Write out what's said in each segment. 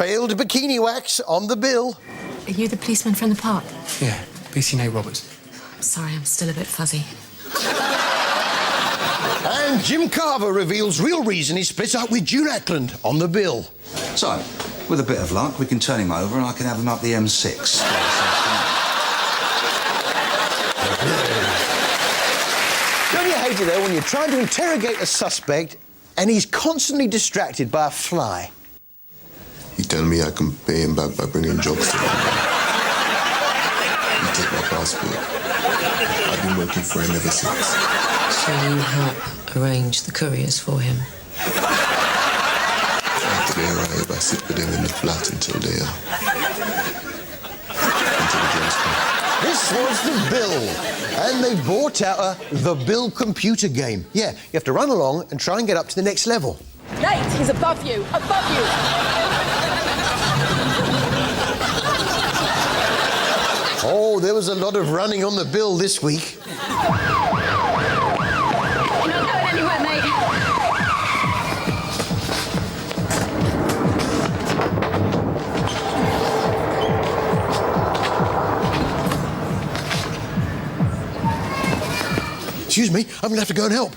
failed bikini wax on the bill. Are you the policeman from the park? Yeah, BC Roberts. Sorry, I'm still a bit fuzzy. And Jim Carver reveals real reason he split up with June Ackland on the bill. So, with a bit of luck, we can turn him over and I can have him up the M6. Don't you hate it, though, when you're trying to interrogate a suspect and he's constantly distracted by a fly? He tell me I can pay him back by bringing jobs to him. He take my passport. I've been working for him ever since. So you help arrange the couriers for him? After they arrive, I sit with them in the flat until they until the jobs come. This was the bill, and they brought out the Bill computer game. Yeah, you have to run along and try and get up to the next level. Nate, he's above you, above you. Oh, there was a lot of running on the bill this week. You're not going anywhere, mate. Excuse me, I'm gonna have to go and help.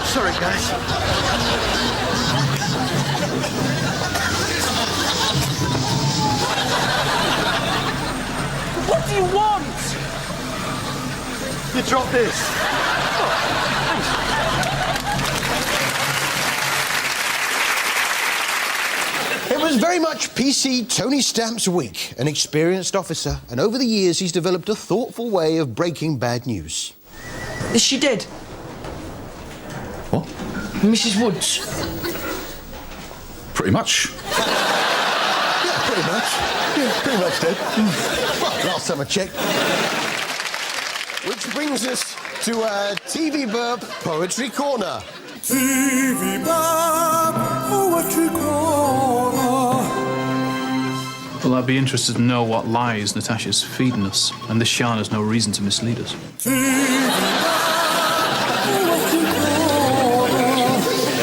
Sorry, guys. What do you want? You drop this. It was very much PC Tony Stamp's week, an experienced officer, and over the years he's developed a thoughtful way of breaking bad news. Is she dead? What? Mrs. Woods? Pretty much. Yeah, pretty much. Yeah, pretty much dead. Well, last time I checked. Which brings us to TV Burp Poetry Corner. TV Burp Poetry Corner. Well, I'd be interested to know what lies Natasha's feeding us, and this yarn has no reason to mislead us.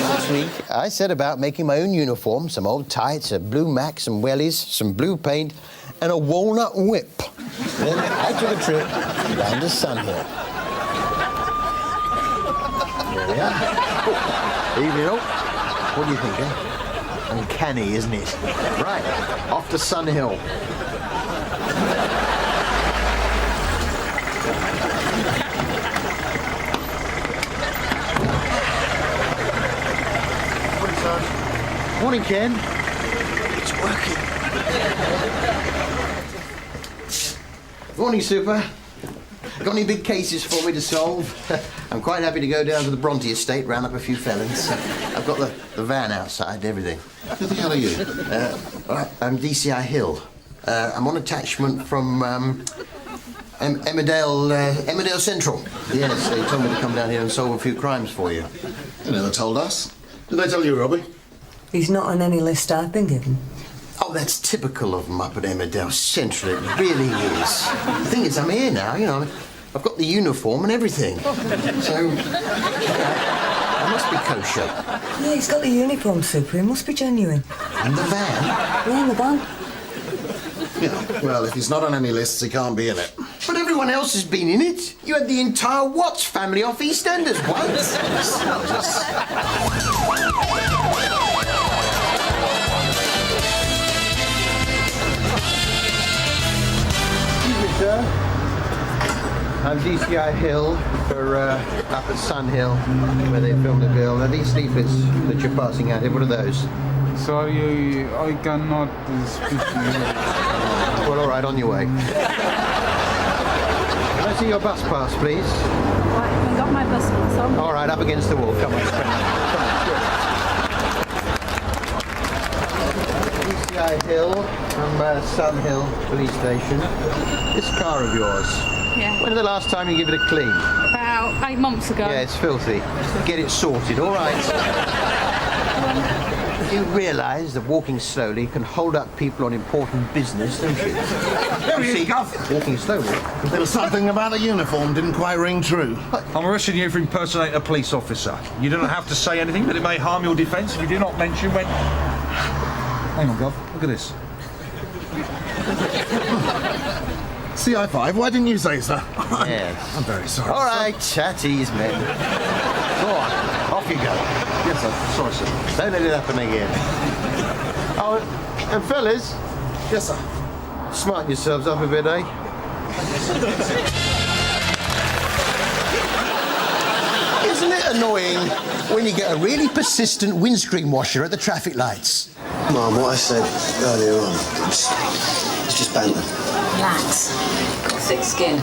Last week, I set about making my own uniform, some old tights, a blue mac, some wellies, some blue paint, and a walnut whip. Then I took a trip down to Sunhill. There we are. Oh, evening all. What do you think, eh? Uncanny, isn't it? Right, off to Sunhill. Morning, Ken. It's working. Morning, Super. Got any big cases for me to solve? I'm quite happy to go down to the Bronte estate, round up a few felons. I've got the van outside and everything. Who the hell are you? I'm DCI Hill. I'm on attachment from Emmerdale Central. Yes, they told me to come down here and solve a few crimes for you. You never told us. Did they tell you, Robbie? He's not on any list I've been given. Oh, that's typical of them up at Emmerdale Central. It really is. The thing is, I'm here now, you know. I've got the uniform and everything. So, I must be kosher. Yeah, he's got the uniform, Super. He must be genuine. And the van? Yeah, in the van. Yeah. Well, if he's not on any lists, he can't be in it. But everyone else has been in it. You had the entire Watts family off EastEnders once. I'm DCI Hill for up at Sun Hill, where they filmed the bill. Now these sleepers that you're passing out here, what are those? Sorry, I cannot speak English. Well, all right, on your way. Can I see your bus pass, please? Right, I got my bus pass on. All right, up against the wall. Come on, come on. DCI Hill from Sun Hill Police Station. This car of yours. Yeah. When was the last time you give it a clean? About 8 months ago. Yeah, it's filthy. Get it sorted, all right? You realise that walking slowly can hold up people on important business, don't you? There he is, Gov. Walking slowly. There was something about the uniform didn't quite ring true. I'm arresting you for impersonating a police officer. You don't have to say anything, but it may harm your defence if you do not mention when... Hang on, Gov. Look at this. CI5, why didn't you say so? Yes. I'm very sorry. All right, at ease, men. Go on, off you go. Yes, sir. Sorry, sir. Don't let it happen again. Oh, and fellas, Yes, sir. smarten yourselves up a bit, eh? Isn't it annoying when you get a really persistent windscreen washer at the traffic lights? Mum, what I said earlier on, it's just banter. Relax. Got thick skin.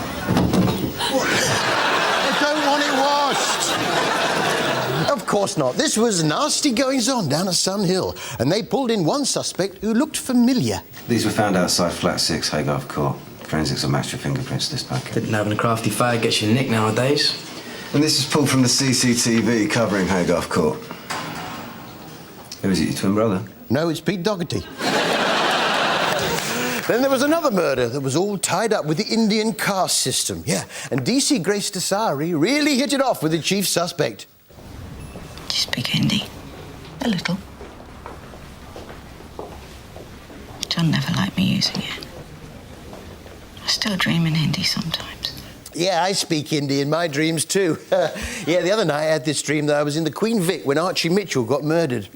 I don't want it washed. Of course not. This was nasty goings-on down at Sun Hill, and they pulled in one suspect who looked familiar. These were found outside flat 6, Haygarth Court. Forensics have matched your fingerprints to this packet. Didn't having a crafty fag gets you nicked nowadays. And this is pulled from the CCTV covering Haygarth Court. Who is it, your twin brother? No, it's Pete Doherty. Then there was another murder that was all tied up with the Indian caste system. Yeah, and DC Grace Desari really hit it off with the chief suspect. Do you speak Hindi? A little. John never liked me using it. I still dream in Hindi sometimes. Yeah, I speak Hindi in my dreams too. Yeah, the other night I had this dream that I was in the Queen Vic when Archie Mitchell got murdered.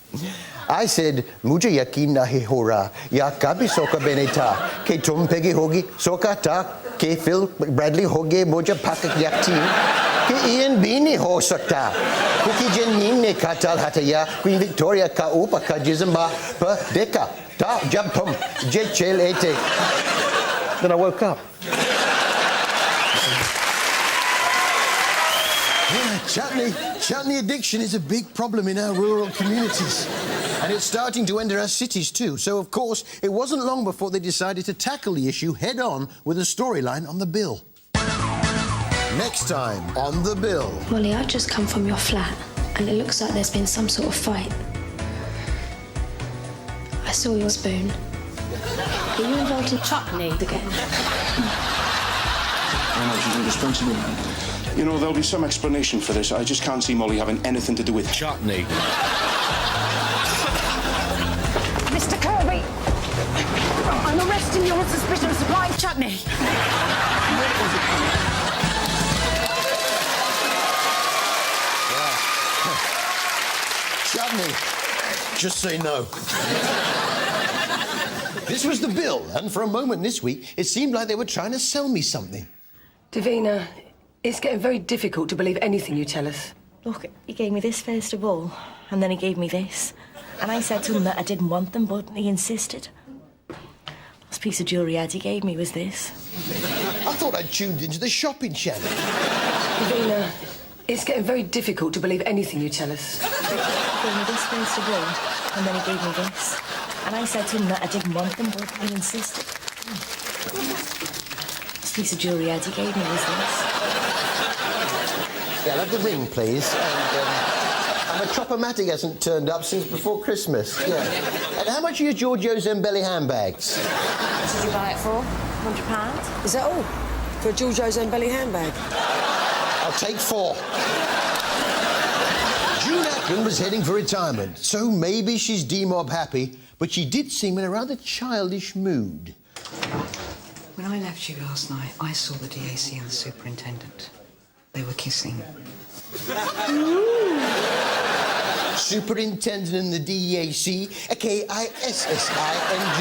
I said, "Mujhe yakin nahi ho raha, ya kabhi soka bene tha, ke tum pegi hogi soka ta, ke Phil Bradley hoge moja pakak yakti, ke Ian bhi nahi ho sakta, kuki janin ne katal hataya, Queen Victoria ka upa ka jizamba pa deka ta jab tum je chel ete." Then I woke up. Yeah, chutney addiction is a big problem in our rural communities. And it's starting to enter our cities too. So, of course, it wasn't long before they decided to tackle the issue head-on with a storyline on the bill. Next time on the bill. Molly, I've just come from your flat, and it looks like there's been some sort of fight. I saw your spoon. Are you involved in chutney again? I know she's irresponsible. You know, there'll be some explanation for this. I just can't see Molly having anything to do with chutney. Mr. Kirby, I'm arresting you on suspicion of supplying chutney. Chutney, just say no. This was the bill, and for a moment this week, it seemed like they were trying to sell me something. Davina, it's getting very difficult to believe anything you tell us. Look, he gave me this first of all, and then he gave me this. And I said to him that I didn't want them, but he insisted. Last piece of jewellery he gave me was this. I thought I'd tuned into the shopping channel. Davina, it's getting very difficult to believe anything you tell us. He gave me this first of all, and then he gave me this. And I said to him that I didn't want them, but he insisted. Last piece of jewellery he gave me was this. Yeah, I'll have the ring, please. And my Chop-O-Matic hasn't turned up since before Christmas. Yeah. And how much are your Giorgio Zambelli handbags? What did you buy it for? £100? Is that all? For a Giorgio Zambelli handbag? I'll take 4. June Ackland was heading for retirement, so maybe she's demob happy, but she did seem in a rather childish mood. When I left you last night, I saw the DAC and the superintendent. They were kissing. superintendent in the DEAC, K-I-S-S-I-N-G.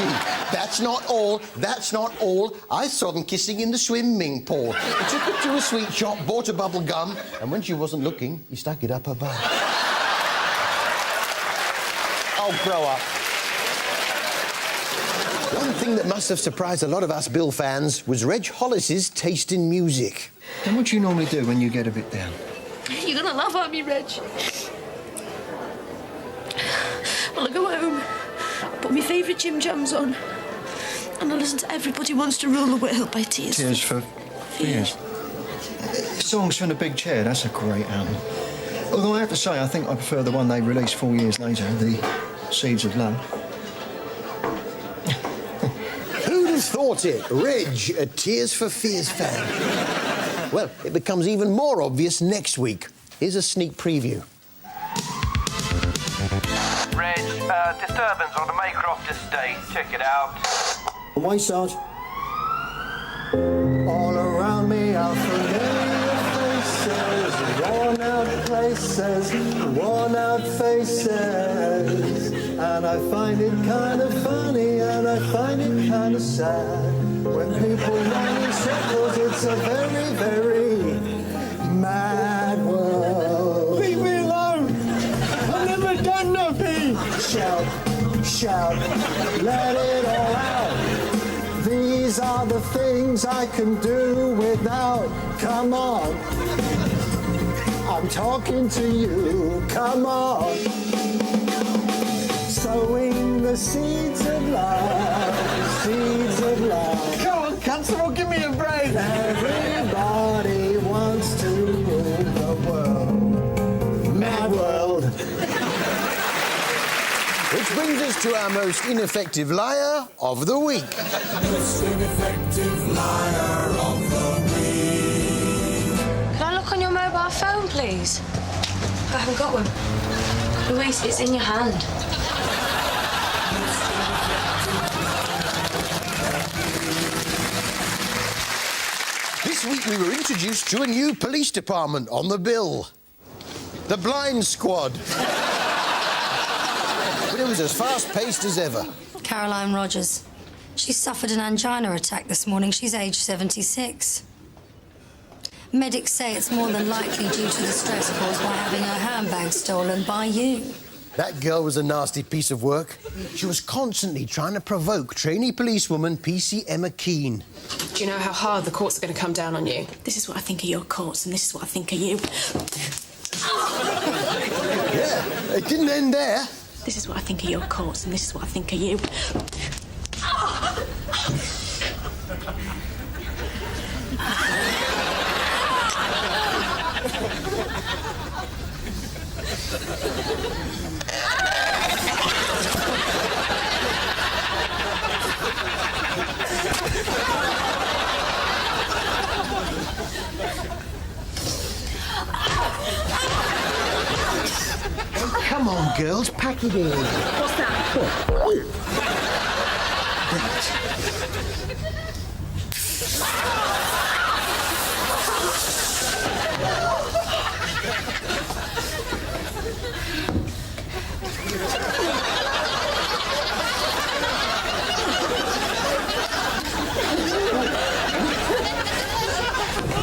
That's not all. That's not all. I saw them kissing in the swimming pool. He took her to a sweet shop, bought a bubble gum, and when she wasn't looking, he stuck it up her butt. Oh, grow up. One thing that must have surprised a lot of us Bill fans was Reg Hollis's taste in music. And what do you normally do when you get a bit down? You're gonna laugh at me, Reg. Well, I go home, put my favourite Jim Jams on, and I listen to Everybody Wants to Rule the World by Tears. Tears for Fears. Songs from the Big Chair, that's a great album. Although I have to say, I think I prefer the one they released 4 years later, The Seeds of Love. Who'd have thought it? Reg, a Tears for Fears fan. Well, it becomes even more obvious next week. Here's a sneak preview. Reg, disturbance on the Maycroft estate. Check it out. Why, Sarge? All around me are familiar faces, worn out places, worn out faces. And I find it kind of funny and I find it kind of sad. When people run in circles, it's a very, very mad world. Leave me alone! I've never done nothing! Shout, shout, let it all out. These are the things I can do without. Come on. I'm talking to you. Come on. Sowing the seeds of love. Seeds of love. Come on, Constable, give me a break. Everybody wants to rule the world. Mad world. Which brings us to our most ineffective liar of the week. Most ineffective liar of the week. Can I look on your mobile phone, please? I haven't got one. Louise, it's in your hand. This week we were introduced to a new police department on the bill. The Blind Squad. But it was as fast-paced as ever. Caroline Rogers. She suffered an angina attack this morning. She's aged 76. Medics say it's more than likely due to the stress caused by having her handbag stolen by you. That girl was a nasty piece of work. She was constantly trying to provoke trainee policewoman P.C. Emma Keane. Do you know how hard the courts are going to come down on you? This is what I think of your courts, and this is what I think of you. Yeah, it didn't end there. This is what I think of your courts, and this is what I think of you. Come on, girls, pack it in. What's that?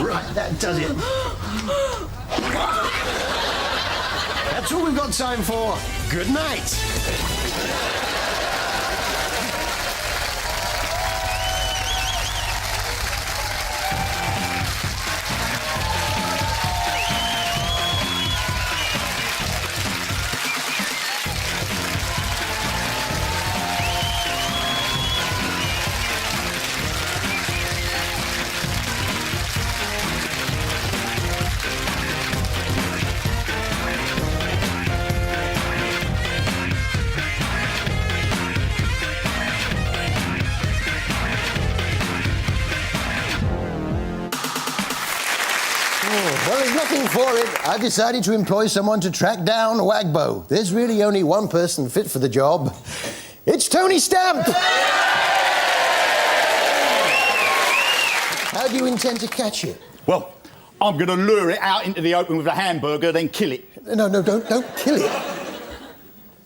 Right, that does it. That's all we've got time for. Good night. Well, there's nothing for it. I've decided to employ someone to track down Wagbo. There's really only one person fit for the job. It's Tony Stamp! How do you intend to catch it? Well, I'm going to lure it out into the open with a hamburger, then kill it. No, don't kill it.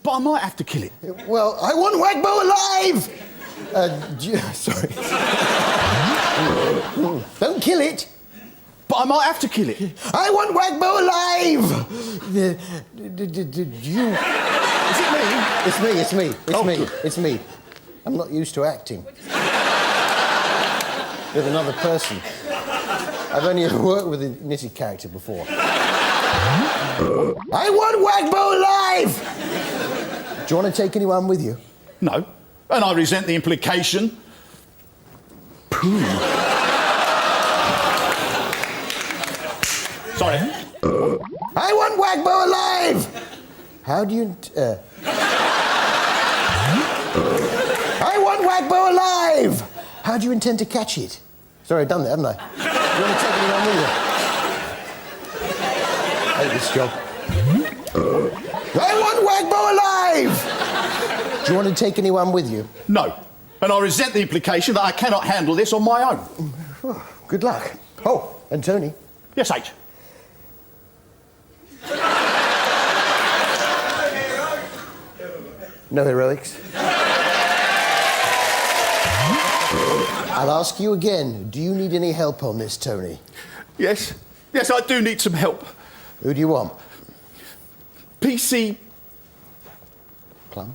but I might have to kill it. Well, I want Wagbo alive! Sorry. Don't kill it. But I might have to kill it. I want Wagbo alive! Is it me? It's me. I'm not used to acting. With another person. I've only ever worked with a knitted character before. I want Wagbo alive! Do you want to take anyone with you? No. And I resent the implication. Pooh. Sorry. I want Wagbo alive! How do you... I want Wagbo alive! How do you intend to catch it? Sorry, I've done that, haven't I? You want to take anyone with you? I hate this job. I want Wagbo alive! Do you want to take anyone with you? No. And I resent the implication that I cannot handle this on my own. Oh, good luck. Oh, and Tony. Yes, H. No heroics. I'll ask you again, do you need any help on this, Tony? Yes. Yes, I do need some help. Who do you want? PC... Plum?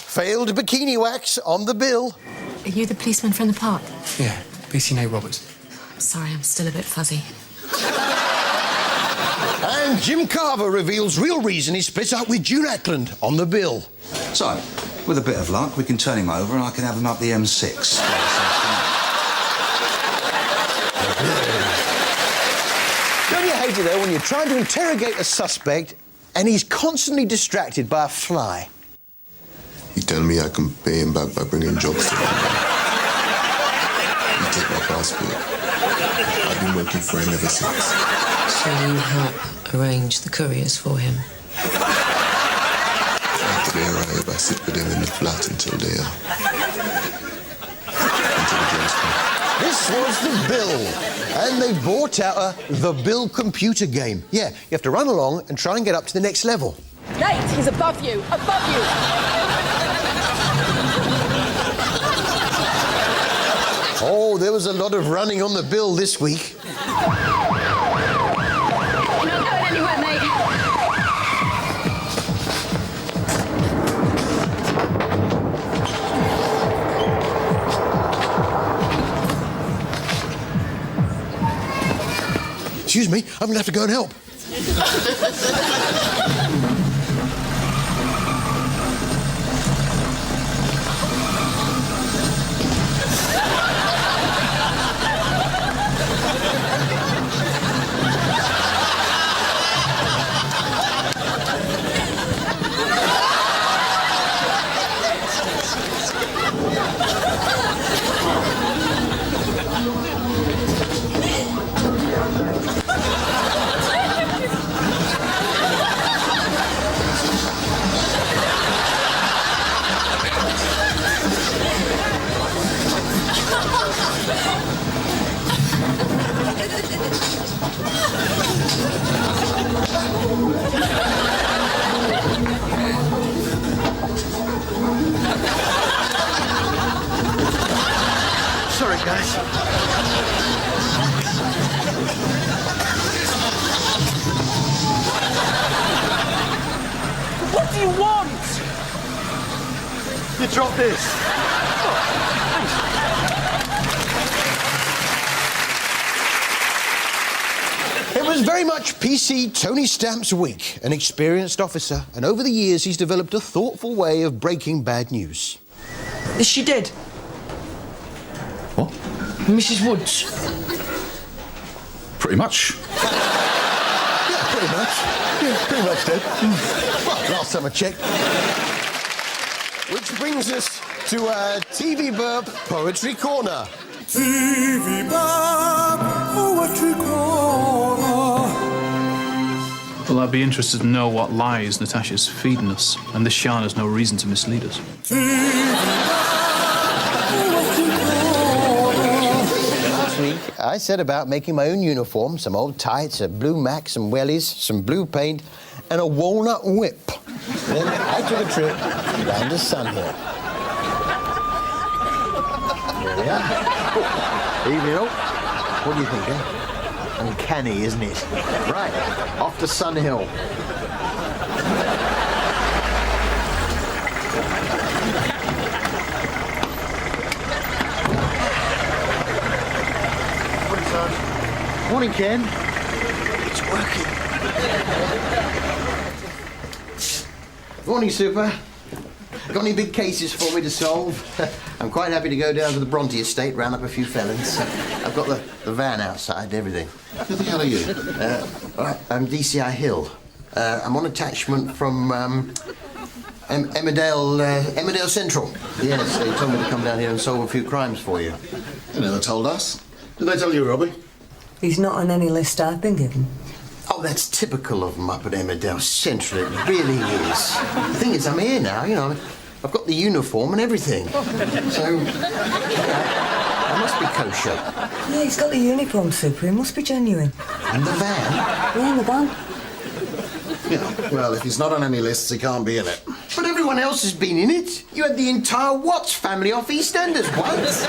Failed bikini wax on the bill. Are you the policeman from the park? Yeah, PC Nate Roberts. I'm sorry, I'm still a bit fuzzy. And Jim Carver reveals real reason he split up with June Ackland on the bill. So, with a bit of luck, we can turn him over and I can have him up the M6. Don't you hate it, though, when you're trying to interrogate a suspect and he's constantly distracted by a fly? He tell me I can pay him back by bringing jobs to him. He take my passport. I've been working for him ever since. So you help arrange the couriers for him? After they arrive, I sit with them in the flat until they are. Until the jobs come. This was The Bill, and they brought out a The Bill computer game. Yeah, you have to run along and try and get up to the next level. Nate, he's above you! Above you! Oh, there was a lot of running on the bill this week. You're not going anywhere, mate. Excuse me, I'm gonna have to go and help. Sorry, guys. What do you want? You dropped this. It was very much PC Tony Stamp's week, an experienced officer, and over the years he's developed a thoughtful way of breaking bad news. Is she dead? What? Mrs. Woods. Pretty much. Yeah, pretty much. Yeah, pretty much dead. Well, last time I checked. Which brings us to TV Burp Poetry Corner. TV Burp Poetry Corner. Well, I'd be interested to know what lies Natasha's feeding us, and this yarn has no reason to mislead us. Last week, I set about making my own uniform, some old tights, a blue mac, some wellies, some blue paint, and a walnut whip. Then I took a trip down to Sun Hill. There we are. Evening all. What do you think, eh? Uncanny, isn't it? Right, off to Sun Hill. Morning, Ken. It's working. Morning, Super. Got any big cases for me to solve? I'm quite happy to go down to the Bronte estate, round up a few felons. I've got the van outside and everything. Who the hell are you? I'm DCI Hill. I'm on attachment from Emmerdale Central. Yes, they told me to come down here and solve a few crimes for you. They never told us. Did they tell you, Robbie? He's not on any list I've been given. Oh, that's typical of them up at Emmerdale Central. It really is. The thing is, I'm here now, you know. I've got the uniform and everything. So, I must be kosher. Yeah, he's got the uniform, Super. He must be genuine. In the van? Yeah, in the van. Yeah, well, if he's not on any lists, he can't be in it. But everyone else has been in it. You had the entire Watts family off EastEnders once.